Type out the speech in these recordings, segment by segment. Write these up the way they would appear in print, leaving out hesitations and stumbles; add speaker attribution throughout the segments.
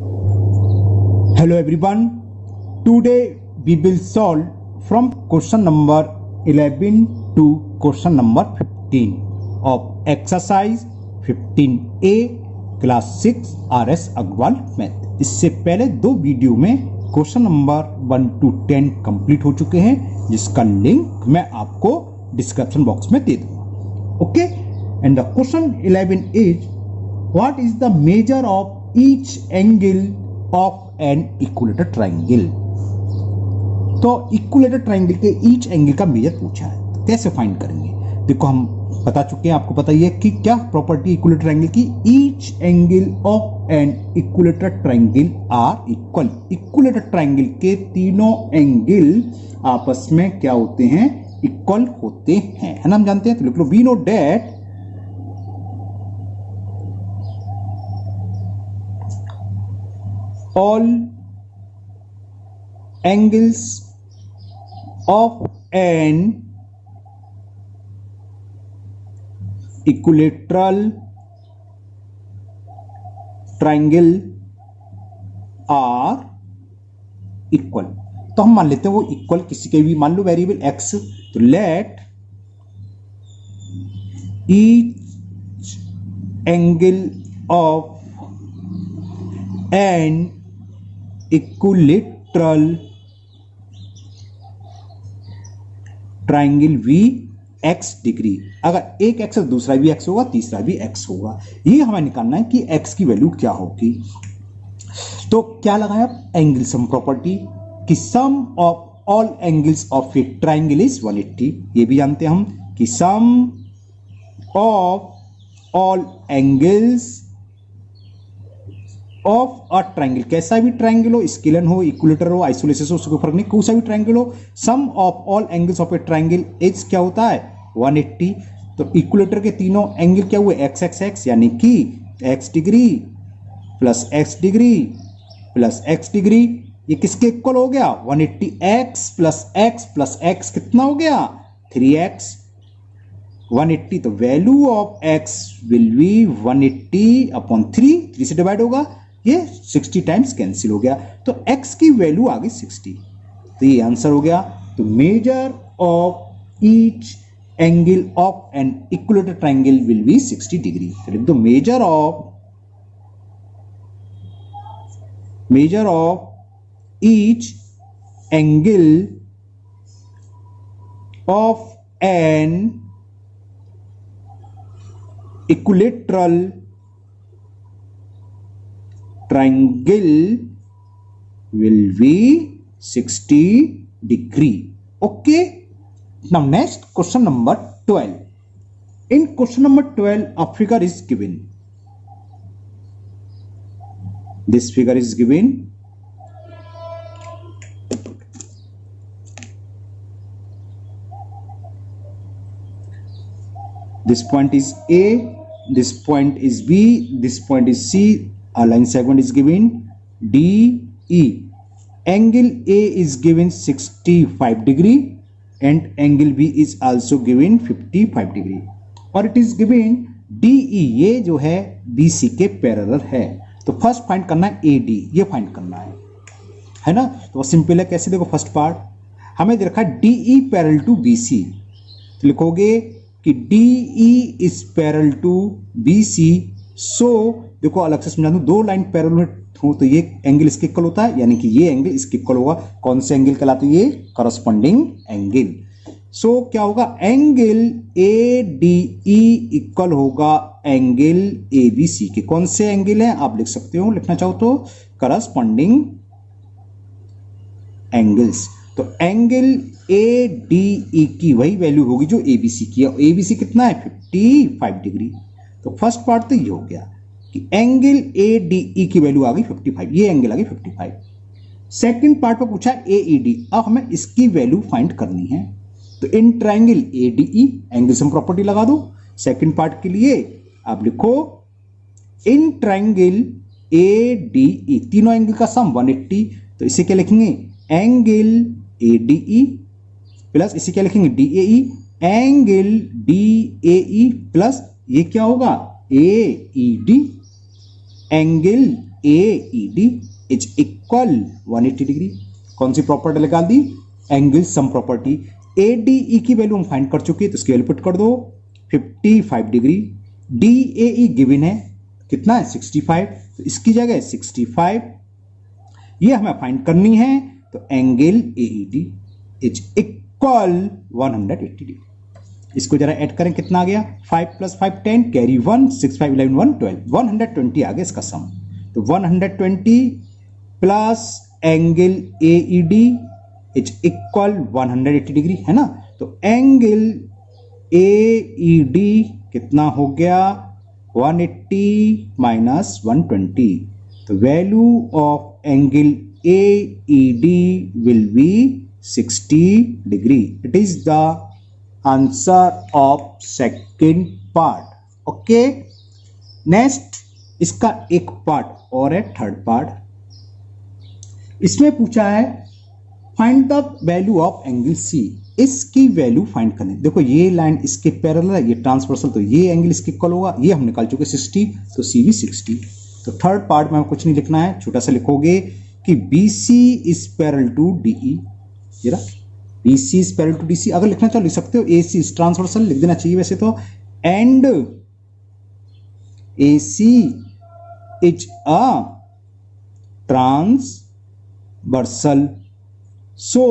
Speaker 1: Hello everyone. Today we will solve from question number 11 to question number 15 of exercise 15A class 6 RS Agrawal math. इससे पहले दो video में question number 1 to 10 complete हो चुके हैं, जिसका लिंक मैं आपको डिस्क्रिप्शन बॉक्स में दे दूंगा। Okay, and the question 11 is what is the major of each angle of an equilateral triangle. तो इक्विलेटर ट्राइंगल के ईच एंगल का मेजर पूछा है, तो कैसे फाइंड करेंगे। देखो हम बता चुके हैं, आपको पता ही है कि क्या प्रॉपर्टी इक्विलेटर ट्राइंगल की, each angle of an equilateral triangle are equal. Equilateral triangle के तीनों एंगल आपस में क्या होते हैं, इक्वल होते हैं, है ना, हम जानते हैं। तो लिख लो, we know that all angles of an equilateral triangle are equal। तो हम मान लेते हैं वो इक्वल किसी के भी, मान लो वेरिएबल x, तो let each angle of an equilateral triangle be x degree. अगर एक एक्स दूसरा भी एक्स होगा, तीसरा भी एक्स होगा। ये हमें निकालना है कि एक्स की वैल्यू क्या होगी। तो क्या लगाया, एंगल सम प्रॉपर्टी कि sum of all angles of a triangle is 180। ये भी जानते हैं हम कि sum of all angles of a triangle, कैसा भी ट्राइंगल हो, स्केलन हो, इक्विलेटर हो, आइसोलेसिस हो, उसको फर्क नहीं, कोई सा भी ट्राइंगल हो, sum of all angles of a triangle is क्या होता है 180। तो इक्विलेटर के तीनों एंगल क्या हुए, एक्स एक्स एक्स, यानी कि x degree plus x degree plus x degree. ये किसके इक्वल हो गया, 180। एक्स प्लस एक्स कितना हो गया, 3x 180। तो value of x will be 180 upon 3 से डिवाइड होगा, ये 60 टाइम्स कैंसिल हो गया, तो x की वैल्यू आ गई 60। तो ये आंसर हो गया। तो measure of each angle of an equilateral triangle will be 60 degree. तो लिख दो, measure of each angle of an equilateral triangle will be 60 degree। Okay, now next question number 12. In question number 12 a figure is given. This figure is given, this point is A, this point is B, this point is C, a line segment is given DE. Angle A is given 65 degree and angle B is also given 55 degree, और it is given DE, ये जो है BC के parallel है। तो first find करना है AD, ये फाइंड करना है ना। तो सिंपल है, कैसे, देखो फर्स्ट पार्ट हमें दे रखा है DE पैरेलल टू BC, तो लिखोगे कि DE is parallel to BC। So देखो अलग से समझा दूं, दो लाइन पैरेलल में हो तो ये एंगल इसके इक्वल होता है, यानी कि ये एंगल इसके इक्वल होगा। कौन से एंगल कहलाते हैं, ये करस्पॉन्डिंग एंगल। सो क्या होगा, एंगल ADE इक्वल होगा एंगल ABC के। कौन से एंगल है आप लिख सकते हो, लिखना चाहो तो करस्पॉन्डिंग एंगल्स। तो एंगल ADE की वही वैल्यू होगी जो ABC की है। ABC कितना है, 55 डिग्री। तो फर्स्ट पार्ट तो ये हो गया कि एंगल ADE की वैल्यू आ गई 55, ये एंगल आ गई 55। सेकंड पार्ट पर पूछा AED, अब हमें इसकी वैल्यू फाइंड करनी है। तो in triangle ADE angle sum property लगा दो। सेकंड पार्ट के लिए आप लिखो इन ट्राइंगल ADE, तीनों एंगल का सम 180। तो इसे क्या लिखेंगे, एंगल ADE प्लस इसे क्या लिखेंगे, DAE, एंगल DAE प्लस ये क्या होगा, AED, angle AED is equal 180 degree. कौन सी प्रॉपर्टी निकाल दी? Angle sum property. ADE की वैल्यू हम फाइंड कर चुके हैं, तो इसकी वैल्यू पुट कर दो 55 डिग्री। DAE गिवन है, कितना है? 65, तो इसकी जगह 65 ये हमें फाइंड करनी है। तो angle AED is equal 180 degree. इसको जरा ऐड करें, कितना आ गया? 5 + 5 10, कैरी 1, 6 5 11 1 12, 120 आ गया इसका सम। तो 120 plus angle AED is equal 180 degree, है ना। तो एंगल AED कितना हो गया? 180 माइनस 120। तो value of angle AED will be 60 degree. It is the answer of second part. Okay, next इसका एक पार्ट और है, थर्ड पार्ट। इसमें पूछा है find the value of angle C। इसकी वैल्यू फाइंड करनी। देखो ये लाइन इसके पैरेलल है, ये ट्रांसवर्सल, तो ये एंगल इसके इक्वल होगा। ये हम निकाल चुके 60, तो C भी 60। तो थर्ड पार्ट में हमें कुछ नहीं लिखना है, छोटा सा लिखोगे कि BC is parallel to DE। जरा BC is parallel to DC, अगर लिखना चाहो लिख सकते हो। AC इज ट्रांसवर्सल लिख देना चाहिए वैसे तो। And AC is a transversal. So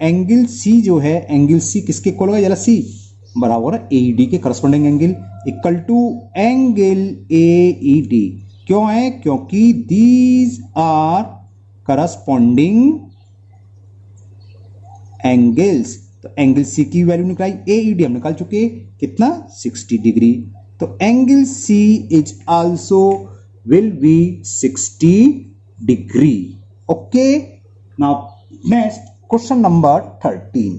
Speaker 1: angle C जो है, एंगल C किसके इक्वल होगा? जरा C बराबर है AED के corresponding angle, equal to angle AED। क्यों है? क्योंकि दीज आर करस्पॉन्डिंग एंगल्स। तो एंगल C की वैल्यू निकाली, AED हम निकाल चुके, कितना? 60 डिग्री। तो angle C is also will be 60 degree. Okay, now next question number 13।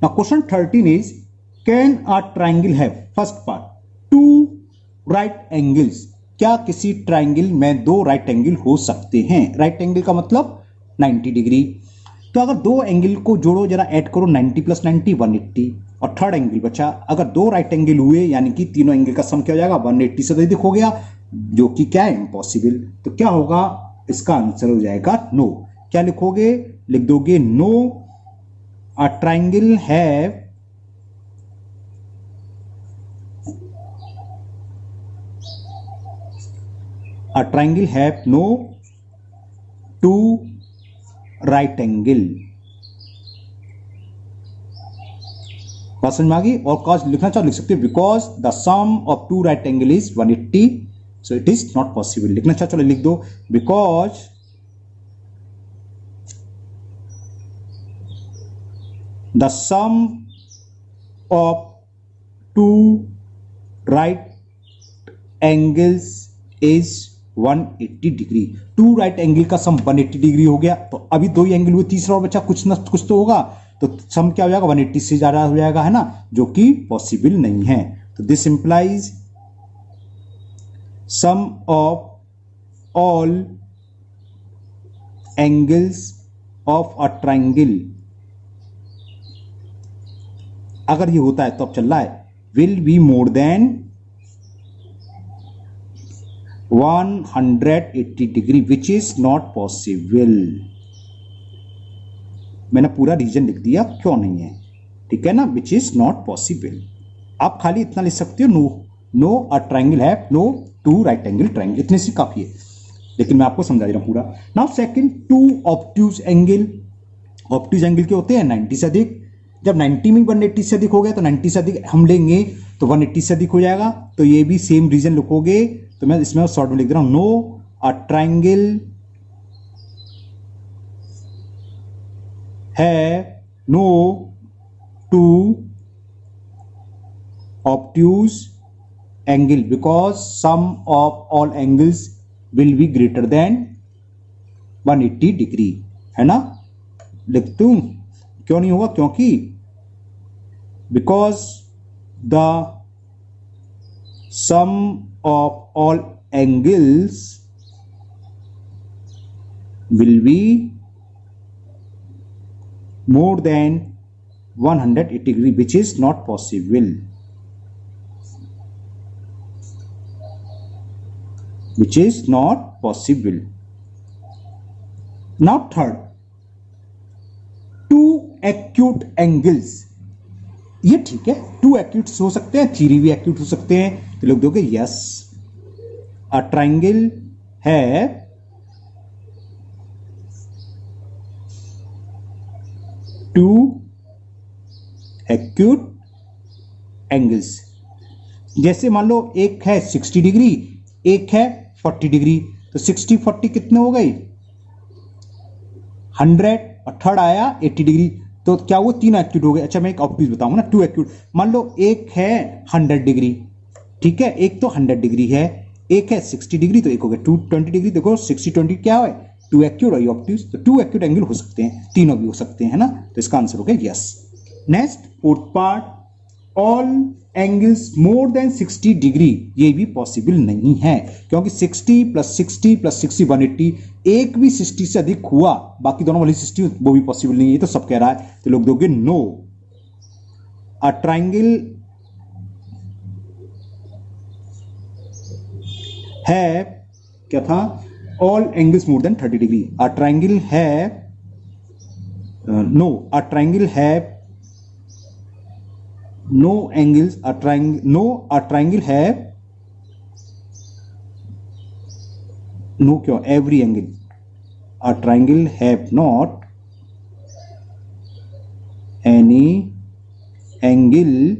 Speaker 1: Now question 13 is can a triangle have, first part, two right angles. क्या किसी ट्राइंगल में दो राइट एंगल हो सकते हैं? राइट एंगल का मतलब 90 डिग्री। तो अगर दो एंगल को जोड़ो, जरा ऐड करो, 90 + 90 180, और थर्ड एंगल बचा। अगर दो राइट एंगल हुए यानी कि तीनों एंगल का सम क्या हो जाएगा? 180 से अधिक हो गया, जो कि क्या है? इम्पॉसिबल। तो क्या होगा? इसका आंसर हो जाएगा नो। क्या लिखोगे? लिख दोगे no a triangle have no two right angle. बात समझ में आ गई? और कॉज लिखना चाहो लिख सकते हो, because the sum of two right angle is 180, so it is not possible. लिखना चाहो चलो लिख दो, because the sum of two right angles is 180 degree. Two right angle का सम 180 डिग्री हो गया। तो अभी दो ही एंगल हुए, तीसरा और बचा, कुछ ना कुछ तो होगा। तो सम क्या हो जाएगा? 180 से ज्यादा हो जाएगा, है ना, जो कि पॉसिबल नहीं है। तो this implies sum of all angles of a triangle, अगर ये होता है तो अब चल रहा है, will be more than 180 degree, which is not possible. मैंने पूरा रीजन लिख दिया क्यों नहीं है, ठीक है ना, विच इज नॉट पॉसिबल। आप खाली इतना लिख सकते हो, no a triangle have no two right angle triangle, इतने से काफी है। लेकिन मैं आपको समझा दे रहा हूं पूरा। Now second, two obtuse angle. Obtuse angle के होते हैं 90 से अधिक। जब 90 में 180 से अधिक हो गया तो 90 से अधिक हम लेंगे तो 180 से अधिक हो जाएगा। तो ये भी सेम रीजन लिखोगे। तो मैं इसमें शॉर्ट में लिख दे रहा हूं, नो अ ट्राइंगल है no two obtuse angle because sum of all angles will be greater than 180 degree, है ना। लिख दूं? क्यों नहीं होगा? क्योंकि because the sum of all angles will be more than 180 degree, which is not possible. which is not possible. Now third, two acute angles. ये ठीक है, टू एक्यूट्स हो सकते हैं, थ्री भी एक्यूट हो सकते हैं, तो लोग दोगे यस, अ ट्राइंगल है टू एक्यूट एंगल्स। जैसे मान लो एक है 60 डिग्री, एक है 40 डिग्री, तो 60 40 कितने हो गए 100, और थर्ड आया 80 डिग्री, तो क्या वो तीन एक्यूट हो गए। अच्छा मैं एक और चीज बताऊंगा ना, टू एक्यूट, मान लो एक है 100 डिग्री, ठीक है, एक तो 100 डिग्री है, एक है 60 डिग्री, तो एक हो गया 220 डिग्री। देखो 60 20 क्या है, टू एक्यूट और ऑब्ट्यूज, तो टू एक्यूट एंगल हो सकते हैं, तीनों भी हो सकते हैं ना, तो इसका आंसर हो गया yes. Next fourth part, all angles more than 60 degree, ये भी पॉसिबल नहीं है, क्योंकि 60 + 60 + 60 180, एक भी 60 से अधिक हुआ, बाकी दोनों वाली 60 वो भी पॉसिबल नहीं है, तो सब कह रहा है, तो लोग दोगे नो, अ ट्राइंगल है क्या था, all angles more than 30 degree, अ ट्राइंगल है नो, अ ट्राइंगल है no angles, a triangle have no क्यों, every angle, a triangle have not any angle,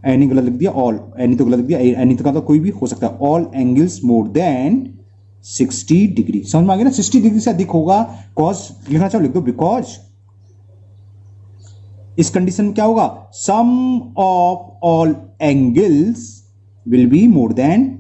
Speaker 1: any गलत लिख दिया, all, any तो गलत लिख दिया, any तो का कोई भी हो सकता है, all angles more than 60 degree, समझ में आ गया ना, 60 डिग्री से अधिक होगा, cos लिखना चाहो लिख दो, बिकॉज इस कंडीशन में क्या होगा, sum of all angles will be more than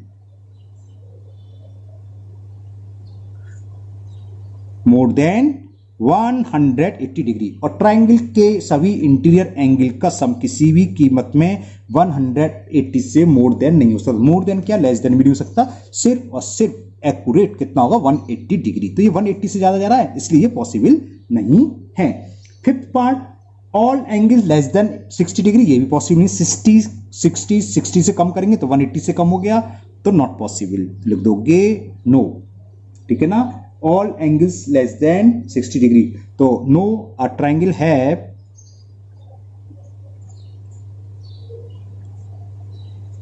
Speaker 1: 180 degree, और ट्राइंगल के सभी इंटीरियर एंगल का सम किसी भी कीमत में 180 से मोर देन नहीं हो सकता। मोर देन क्या, लेस देन भी नहीं हो सकता, सिर्फ और सिर्फ एक्यूरेट कितना होगा 180 डिग्री, तो ये 180 से ज्यादा जा रहा है, इसलिए ये पॉसिबल नहीं है। Fifth part, all angle less than 60 degree, ये भी पॉसिबल नहीं, 60 से कम करेंगे तो 180 से कम हो गया, तो नॉट पॉसिबल, लिख दोगे नो, ठीक है ना, all angles less than 60 degree, तो नो, अ ट्राइंगल है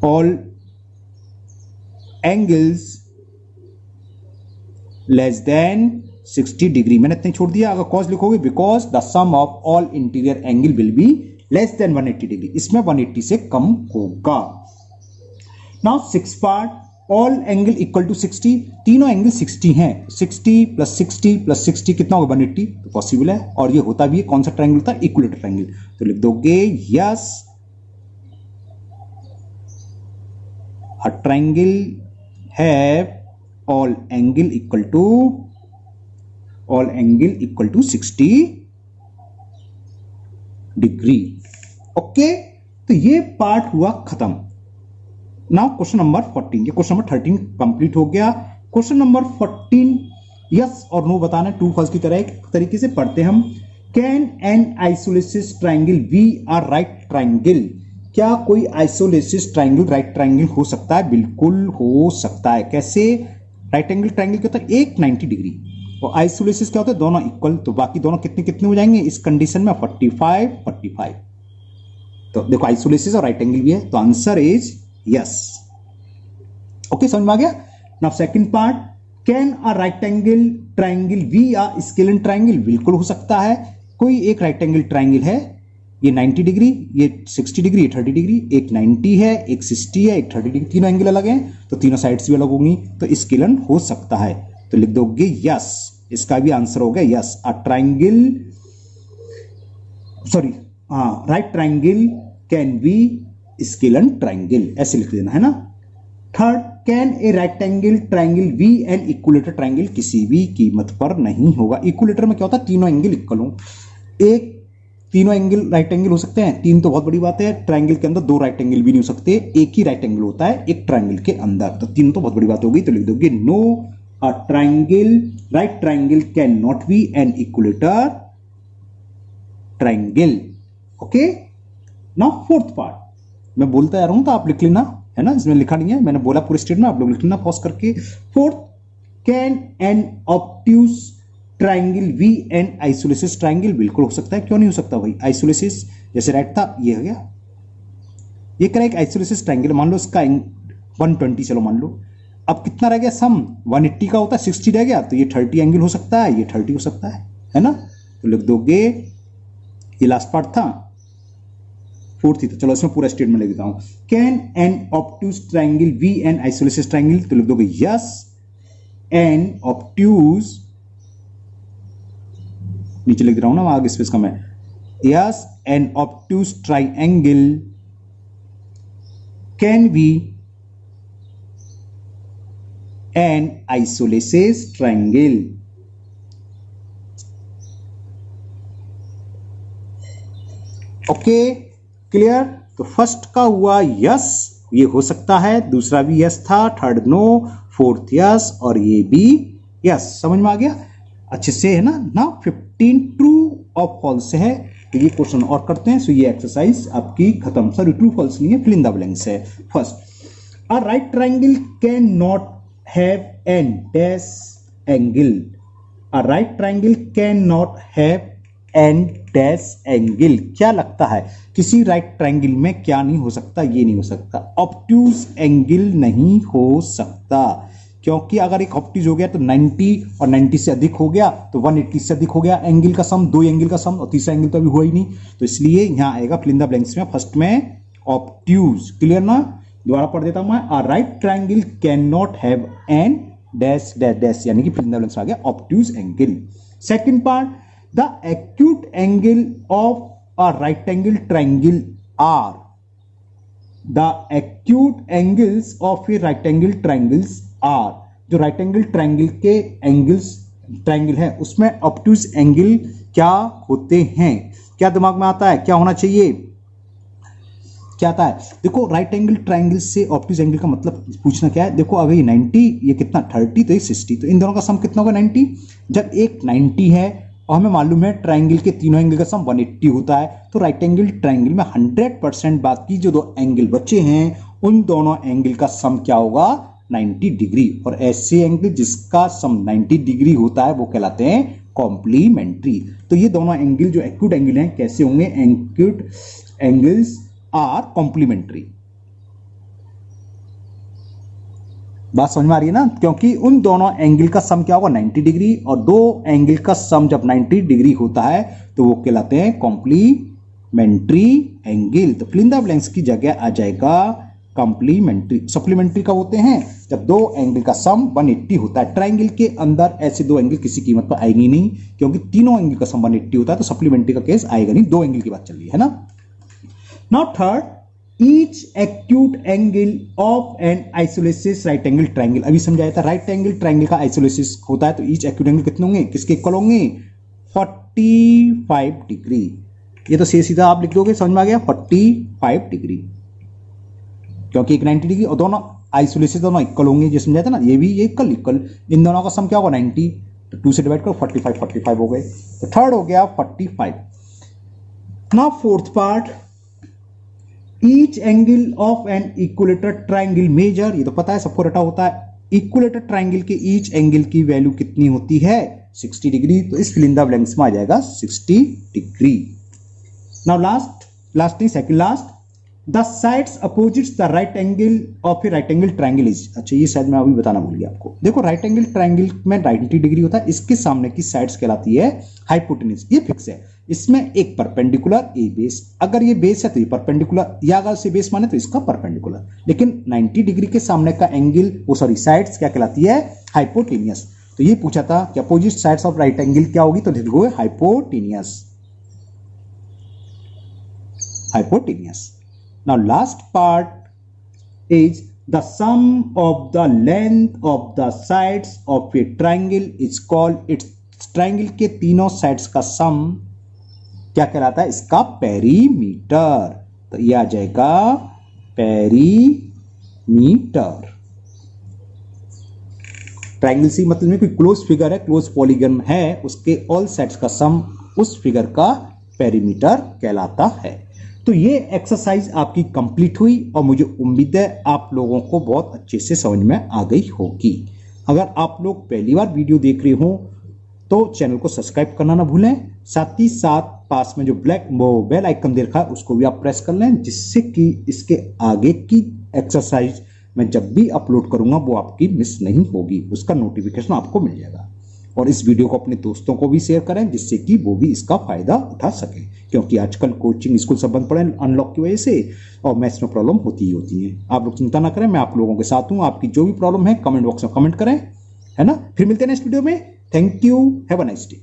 Speaker 1: all angles less than 60 degree, मैंने इतने छोड़ दिया, अगर कॉज लिखोगे because the sum of all interior angle will be less than 180 degree, इसमें 180 से कम होगा। Now six part, all angle equal to 60, तीनों एंगल 60 हैं, 60 + 60 + 60 कितना होगा 180, तो पॉसिबल है, और ये होता भी है, कौन सा ट्राइंगल होता है, इक्विलेटरल ट्राइंगल, तो लिख दोगे yes, a triangle have all angle equal to 60 degree. Okay, तो ये पार्ट हुआ खत्म। नाउ क्वेश्चन नंबर 14, ये क्वेश्चन नंबर 13 कंप्लीट हो गया। क्वेश्चन नंबर 14 यस और नो बताना, ट्रू फॉल्स की तरह एक तरीके से पढ़ते हम। Can an isosceles triangle be a right triangle, क्या कोई आइसोलेसिस ट्राइंगल राइट ट्राइंगल हो सकता है? बिल्कुल हो सकता है। कैसे? राइट एंगल ट्राइंगल क्या होता है, एक 90 डिग्री, और आइसोलेसिस क्या होता है, दोनों इक्वल, तो बाकी दोनों कितने कितने हो जाएंगे इस कंडीशन में, 45 45। तो देखो आइसोलेसिस और राइट एंगल भी है, तो आंसर इज यस। ओके, समझ में आ गया। Now second part, can a right angle triangle be a scalene triangle, बिल्कुल हो सकता है। कोई एक राइट एंगल ट्राइंगल है, ये 90 डिग्री, ये 60 डिग्री, ये 30 डिग्री, एक 90 है, एक 60 है, एक 30 डिग्री, तीनों एंगल अलग हैं, तो तीनों साइड्स भी अलग होंगी, तो स्केलन हो सकता है, तो लिख दोगे यस। इसका भी आंसर हो गया yes. A triangle, sorry, right triangle can be scalene triangle, ऐसे लिख देना है ना। Third, can a right angle triangle be an equilateral triangle, किसी भी कीमत पर नहीं होगा। इक्विलेटर में क्या होता है, तीनों एंगल इक्वल हो। एक तीनों एंगल राइट एंगल हो सकते हैं, तीन तो बहुत बड़ी बात है। ट्राइंगल के अंदर दो राइट एंगल भी नहीं हो सकते, एक ही राइट एंगल होता है एक ट्राइंगल के अंदर, तो तीन तो बहुत बड़ी बात हो गई, तो लिख दोगे no, a triangle right triangle can not be an equilateral triangle. Okay, now fourth part, मैं बोलता जा रहा हूं तो आप लिख लेना, है ना, इसमें लिखा नहीं है, मैंने बोला पूरे स्टेटमेंट, आप लोग लिखना पॉज करके। Fourth, can an obtuse triangle be an isosceles triangle? बिल्कुल हो सकता है, क्यों नहीं हो सकता भाई। आइसोलेसिस जैसे राइट था, ये हो गया, ये करें एक आइसोलेसिस ट्राइंगल, मान लो इसका 120, चलो मान लो। अब कितना रह गया सम, 180 का होता है, 60 रह गया, तो ये 30 एंगल हो सकता है, ये 30 हो सकता है ना। तो लिख दोगे, ये लास्ट पार्ट था, फोर्थ ही था, चलो इसमें पूरा स्टेटमेंट लिख देता हूं। Can an obtuse triangle be an isosceles triangle? तो लिख दोगे यस, एन ऑब्ट्यूज, नीचे लिख दे रहा हूं ना, आगे स्पेस कम है, yes an obtuse triangle can be an isosceles triangle. Okay, clear. तो फर्स्ट का हुआ यस, ये हो सकता है, दूसरा भी यस था, थर्ड नो, फोर्थ यस, और ये भी यस। समझ में आ गया अच्छे से, है ना। नाउ 15 ट्रू और फॉल्स है, तो ये क्वेश्चन और करते हैं। सो ये एक्सरसाइज आपकी खत्म। सॉरी, ट्रू फॉल्स नहीं है, फिल इन द ब्लैंक्स है। First, a right triangle can not have an dash angle. A right triangle can not have an dash angle. क्या लगता है किसी राइट ट्राइंगल में क्या नहीं हो सकता? ये नहीं हो सकता, ऑब्ट्यूज एंगल नहीं हो सकता, क्योंकि अगर एक ऑब्ट्यूज हो गया तो 90 और 90 से अधिक हो गया तो 180 से अधिक हो गया एंगल का सम, दो एंगल का सम, और तीसरा एंगल तो अभी हुआ ही नहीं। तो इसलिए यहां आएगा फिल इन द ब्लैंक्स में फर्स्ट में ऑब्ट्यूज। क्लियर ना, दोबारा पढ़ देता हूं मैं। A right triangle can not have an dash dash dash, यानी कि फिल इन द ब्लैंक्स आ गया obtuse angle. Second part, the acute angle of a right angle triangle are. The acute angles of a right angle triangles are. जो right angle triangle के angles triangle है उसमें obtuse angle क्या होते हैं? क्या दिमाग में आता है, क्या होना चाहिए, क्या आता है? देखो, राइट एंगल ट्राइंगल से ऑब्ट्यूज एंगल का मतलब पूछना क्या है। देखो, अगर ये 90, ये कितना 30, तो ये 60, तो इन दोनों का सम कितना होगा 90। जब एक 90 है और हमें मालूम है ट्राइंगल के तीनों एंगल का सम 180 होता है, तो राइट एंगल ट्राइंगल में 100% बाकी जो दो एंगल बचे हैं उन दोनों एंगल का सम क्या होगा 90 डिग्री। और ऐसे एंगल जिसका सम 90 डिग्री होता है वो कहलाते हैं कॉम्प्लीमेंट्री। तो ये दोनों एंगल जो एक्यूट एंगल हैं कैसे होंगे? Acute angles are complementary. बात समझ में आ रही है ना, क्योंकि उन दोनों एंगल का सम क्या होगा 90 डिग्री, और दो एंगल का सम जब 90 डिग्री होता है तो वो कहलाते हैं कॉम्प्लीमेंट्री एंगल। तो फिल इन द ब्लैंक्स की जगह आ जाएगा कॉम्प्लीमेंट्री। सप्लीमेंट्री कब होते हैं? जब दो एंगल का सम 180 होता है। ट्राइंगल के अंदर ऐसे दो एंगल किसी कीमत पर आएंगे नहीं, क्योंकि तीनों एंगल का सम 180 होता है, तो सप्लीमेंट्री का केस आएगा नहीं। दो एंगल की बात चल रही है ना। Now third, each acute angle of an isosceles right angle triangle. अभी समझाया था, राइट एंगल ट्राइंगल का आइसोलेसिस होता है तो ईच एक्यूट एंगल कितने होंगे, किसके इक्वल होंगे? 45 डिग्री। ये तो सीधा आप लिख दोगे, समझ में आ गया, 45 डिग्री, क्योंकि एक 90 डिग्री और दोनों आइसोलेसिस दोनों इक्वल होंगे। जो समझाया था ना, ये भी ये इक्वल, इन दोनों का सम क्या होगा 90, तो 2 से डिवाइड करो, 45 हो गए। तो थर्ड हो गया 45। Now fourth part, each angle of an equilateral triangle measure. ये तो पता है, सबको रटा होता है। इक्विलेटर ट्राइंगल के ईच एंगल की वैल्यू कितनी होती है? 60 डिग्री। तो इस फिल इन द ब्लैंक्स में आ जाएगा 60 डिग्री। नाउ लास्ट नहीं, second last, the sides opposites the right angle of a right angle triangle is. अच्छा, ये शायद मैं अभी बताना भूल गया आपको। देखो, राइट एंगल ट्राइंगल में 90 डिग्री होता है, इसके सामने की साइड्स कहलाती है हाइपोटेन्यूज। ये फिक्स है। इसमें एक परपेंडिकुलर ए बेस, अगर ये बेस है तो ये परपेंडिकुलर, या अगर से बेस माने तो इसका परपेंडिकुलर। लेकिन 90 डिग्री के सामने का एंगल, वो सॉरी साइड्स क्या कहलाती है? हाइपोटेनियस। तो ये पूछा था कि opposite sides of right angle क्या होगी, तो लिखो hypotenuse. Hypotenuse. Now last part is the sum of the length of the sides of a triangle is called its triangle के तीनों sides का sum क्या कहलाता है? इसका पेरीमीटर। तो ये आ जाएगा पेरीमीटर। ट्राइंगल सी मतलब में कोई क्लोज फिगर है, क्लोज पॉलीगन है, उसके ऑल साइड्स का सम उस फिगर का पेरीमीटर कहलाता है। तो ये एक्सरसाइज आपकी कंप्लीट हुई और मुझे उम्मीद है आप लोगों को बहुत अच्छे से समझ में आ गई होगी। अगर आप लोग पहली बार वीडियो देख रहे हो तो चैनल को सब्सक्राइब करना ना भूलें, साथ ही साथ पास में जो बेल आइकन दे रखा है उसको भी आप प्रेस कर लें, जिससे कि इसके आगे की एक्सरसाइज मैं जब भी अपलोड करूंगा वो आपकी मिस नहीं होगी, उसका नोटिफिकेशन आपको मिल जाएगा। और इस वीडियो को अपने दोस्तों को भी शेयर करें जिससे कि वो भी इसका फायदा उठा सके, क्योंकि आजकल कोचिंग स्कूल सब बंद पड़े अनलॉक की वजह से और मैथ्स में प्रॉब्लम होती ही होती है। आप लोग चिंता ना करें, मैं आप लोगों के साथ हूं। आपकी जो भी प्रॉब्लम है कमेंट बॉक्स में कमेंट करें, है ना। फिर मिलते हैं नेक्स्ट वीडियो में। Thank you, have a nice day.